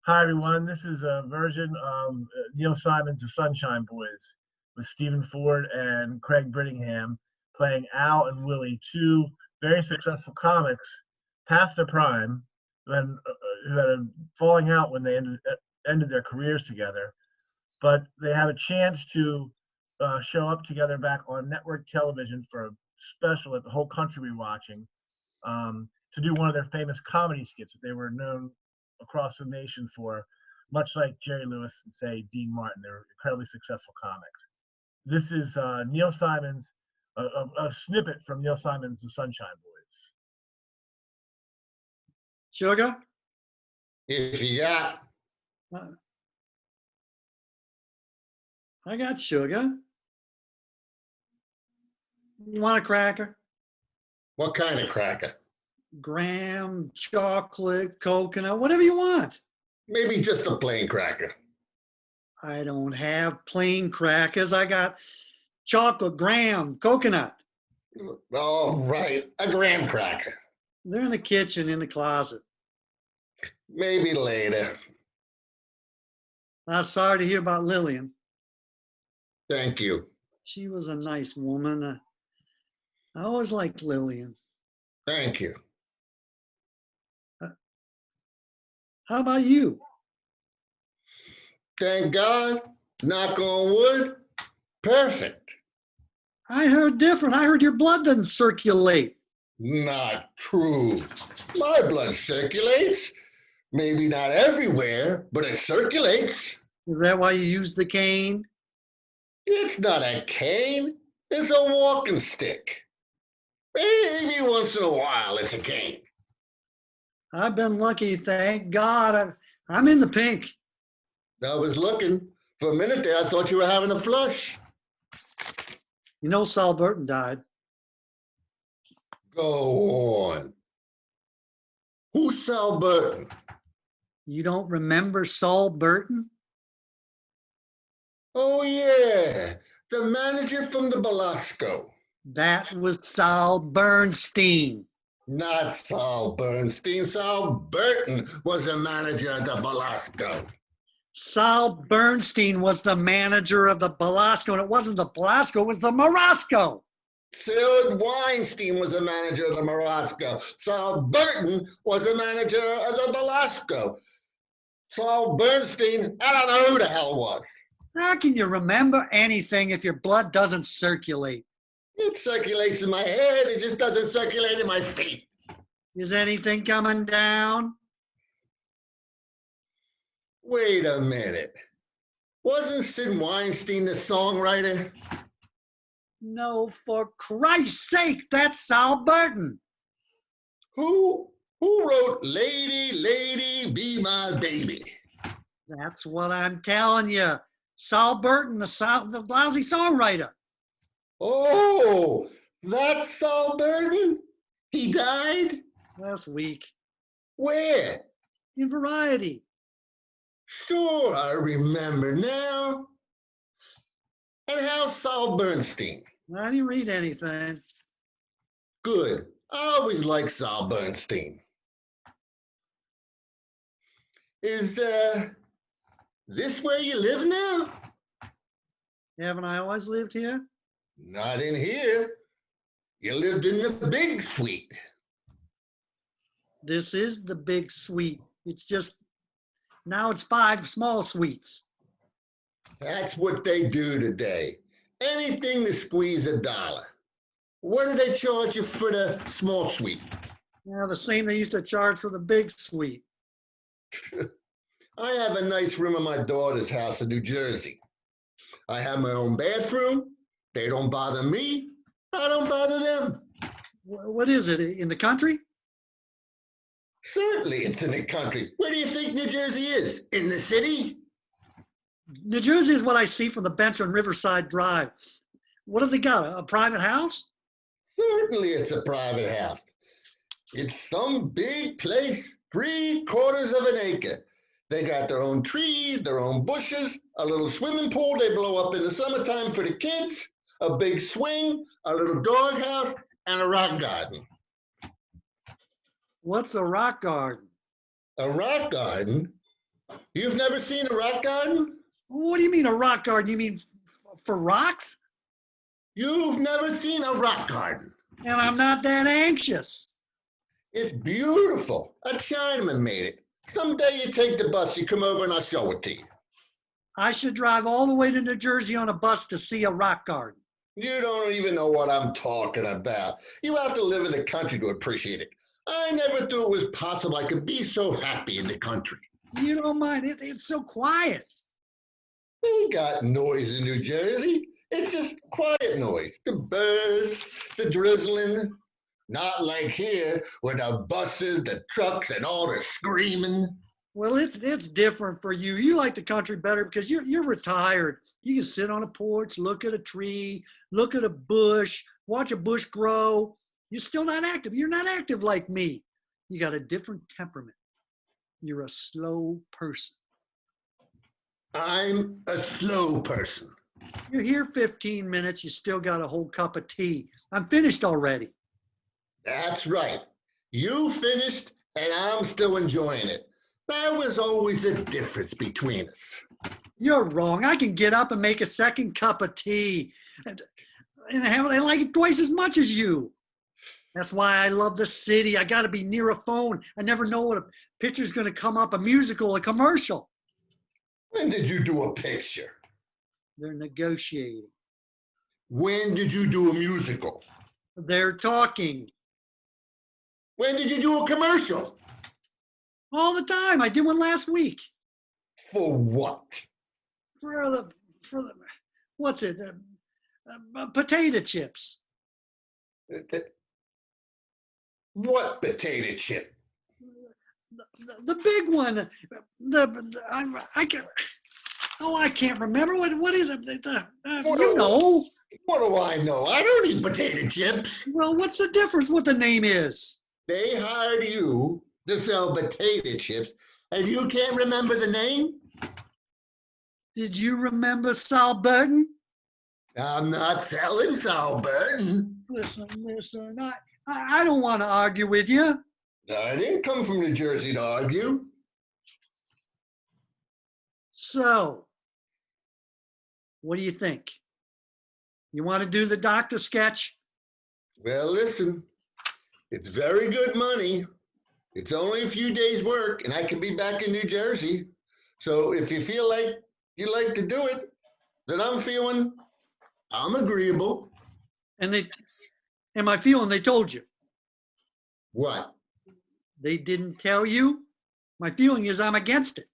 Hi, everyone. This is a version of Neil Simon's The Sunshine Boys with Stephen Ford and Craig Brittingham playing Al and Willie, two very successful comics past their prime, who had a falling out when they ended their careers together. But they have a chance to show up together back on network television for a special that the whole country will be watching, to do one of their famous comedy skits that they were known across the nation for, much like Jerry Lewis and, say, Dean Martin. They're incredibly successful comics. This is Neil Simon's, a snippet from Neil Simon's The Sunshine Boys. Sugar? If you got. I got sugar. You want a cracker? What kind of cracker? Graham, chocolate, coconut, whatever you want. Maybe just a plain cracker. I don't have plain crackers. I got chocolate, graham, coconut. All right, a graham cracker. They're in the kitchen, in the closet. Maybe later. I'm sorry to hear about Lillian. Thank you. She was a nice woman. I always liked Lillian. Thank you. How about you? Thank God. Knock on wood. Perfect. I heard different. I heard your blood doesn't circulate. Not true. My blood circulates. Maybe not everywhere, but it circulates. Is that why you use the cane? It's not a cane. It's a walking stick. Maybe once in a while it's a cane. I've been lucky, thank God. I'm in the pink. I was looking. For a minute there, I thought you were having a flush. You know Saul Burton died. Go on. Who's Saul Burton? You don't remember Saul Burton? Oh, yeah. The manager from the Belasco. That was Saul Bernstein. Not Saul Bernstein. Saul Burton was the manager of the Belasco. Saul Bernstein was the manager of the Belasco, and it wasn't the Belasco, it was the Morosco. Sid Weinstein was the manager of the Morosco. Saul Burton was the manager of the Belasco. Saul Bernstein, I don't know who the hell was. How can you remember anything if your blood doesn't circulate? It circulates in my head. It just doesn't circulate in my feet. Is anything coming down? Wait a minute. Wasn't Sid Weinstein the songwriter? No, for Christ's sake, that's Saul Burton. Who wrote Lady, Lady, Be My Baby? That's what I'm telling you. Saul Burton, the lousy songwriter. Oh, that's Saul Bernstein? He died? Last week. Where? In Variety. Sure, I remember now. And how's Saul Bernstein? I didn't read anything. Good. I always liked Saul Bernstein. Is this where you live now? Haven't I always lived here? Not in here. You lived in the big suite. This is the big suite. It's just, now it's 5 small suites. That's what they do today. Anything to squeeze $1. What do they charge you for the small suite? Yeah, the same they used to charge for the big suite. I have a nice room in my daughter's house in New Jersey. I have my own bathroom. They don't bother me. I don't bother them. What is it, in the country? Certainly it's in the country. Where do you think New Jersey is? In the city? New Jersey is what I see from the bench on Riverside Drive. What have they got, a private house? Certainly it's a private house. It's some big place, 3/4 of an acre. They got their own trees, their own bushes, a little swimming pool they blow up in the summertime for the kids, a big swing, a little doghouse, and a rock garden. What's a rock garden? A rock garden? You've never seen a rock garden? What do you mean a rock garden? You mean for rocks? You've never seen a rock garden. And I'm not that anxious. It's beautiful. A Chinaman made it. Someday you take the bus, you come over and I'll show it to you. I should drive all the way to New Jersey on a bus to see a rock garden. You don't even know what I'm talking about. You have to live in the country to appreciate it. I never thought it was possible I could be so happy in the country. You don't mind. It's so quiet. We got noise in New Jersey. It's just quiet noise. The birds, the drizzling. Not like here with the buses, the trucks, and all the screaming. Well, it's different for you. You like the country better because you're retired. You can sit on a porch, look at a tree, look at a bush, watch a bush grow. You're still not active. You're not active like me. You got a different temperament. You're a slow person. I'm a slow person. You're here 15 minutes. You still got a whole cup of tea. I'm finished already. That's right. You finished and I'm still enjoying it. That was always the difference between us. You're wrong. I can get up and make a second cup of tea and I like it twice as much as you. That's why I love the city. I got to be near a phone. I never know what a picture's going to come up, a musical, a commercial. When did you do a picture? They're negotiating. When did you do a musical? They're talking. When did you do a commercial? All the time. I did one last week. For what? For the what's it? Potato chips. What potato chip? The big one. I can't remember. What is it? You know. What do I know? I don't eat potato chips. Well, what's the difference what the name is? They hired you to sell potato chips, and you can't remember the name? Did you remember Saul Bernstein? I'm not selling Saul Bernstein. Listen. I don't want to argue with you. I didn't come from New Jersey to argue. So, what do you think? You want to do the doctor sketch? Well, listen, it's very good money. It's only a few days' work, and I can be back in New Jersey. So if you feel like you'd like to do it, then I'm agreeable. And am I feeling they told you? What? They didn't tell you? My feeling is I'm against it.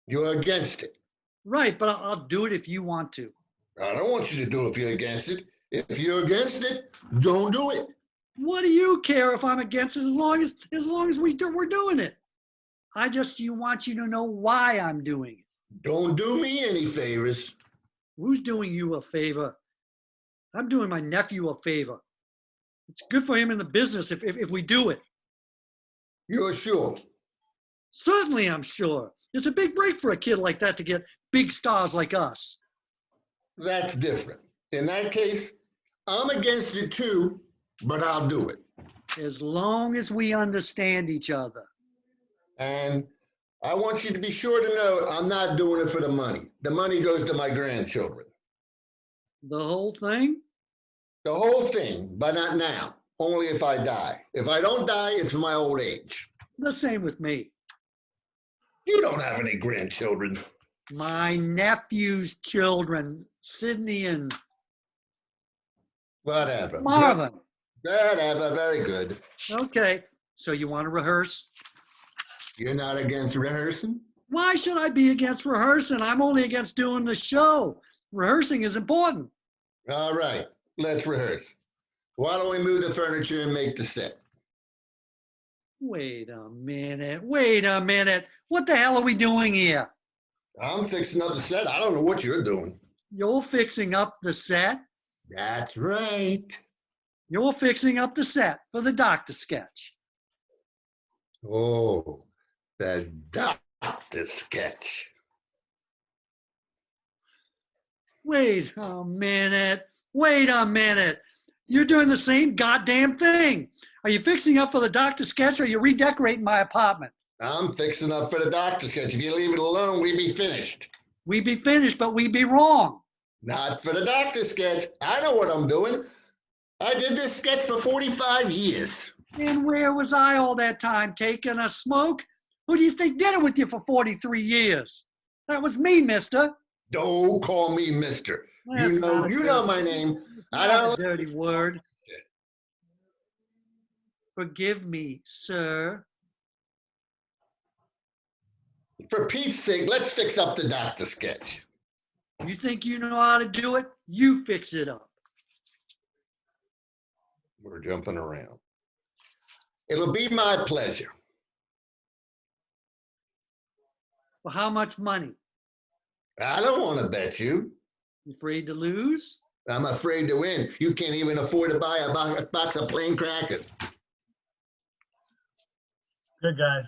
You're against it. Right, but I'll do it if you want to. I don't want you to do it if you're against it. If you're against it, don't do it. What do you care if I'm against it as long as we're doing it? I just want you to know why I'm doing it. Don't do me any favors. Who's doing you a favor? I'm doing my nephew a favor. It's good for him in the business if we do it. You're sure? Certainly, I'm sure. It's a big break for a kid like that to get big stars like us. That's different. In that case, I'm against it too, but I'll do it. As long as we understand each other. And I want you to be sure to know I'm not doing it for the money. The money goes to my grandchildren. The whole thing? The whole thing, but not now. Only if I die. If I don't die, it's my old age. The same with me. You don't have any grandchildren. My nephew's children, Sydney and Whatever. Marvin. Whatever, very good. Okay, so you want to rehearse? You're not against rehearsing? Why should I be against rehearsing? I'm only against doing the show. Rehearsing is important. All right, let's rehearse. Why don't we move the furniture and make the set? Wait a minute. What the hell are we doing here? I'm fixing up the set. I don't know what you're doing. You're fixing up the set? That's right. You're fixing up the set for the doctor sketch. Oh, the doctor sketch. Wait a minute. You're doing the same goddamn thing. Are you fixing up for the doctor sketch or are you redecorating my apartment? I'm fixing up for the doctor sketch. If you leave it alone, we'd be finished. We be finished, but we be wrong. Not for the doctor sketch. I know what I'm doing. I did this sketch for 45 years. And where was I all that time? Taking a smoke? Who do you think did it with you for 43 years? That was me, mister. Don't call me mister. You know my name. I Not don't. a dirty word. Forgive me, sir. For Pete's sake, let's fix up the doctor sketch. You think you know how to do it? You fix it up. We're jumping around. It'll be my pleasure. Well, how much money? I don't want to bet you. You afraid to lose? I'm afraid to win. You can't even afford to buy a box of plain crackers. Good, guys.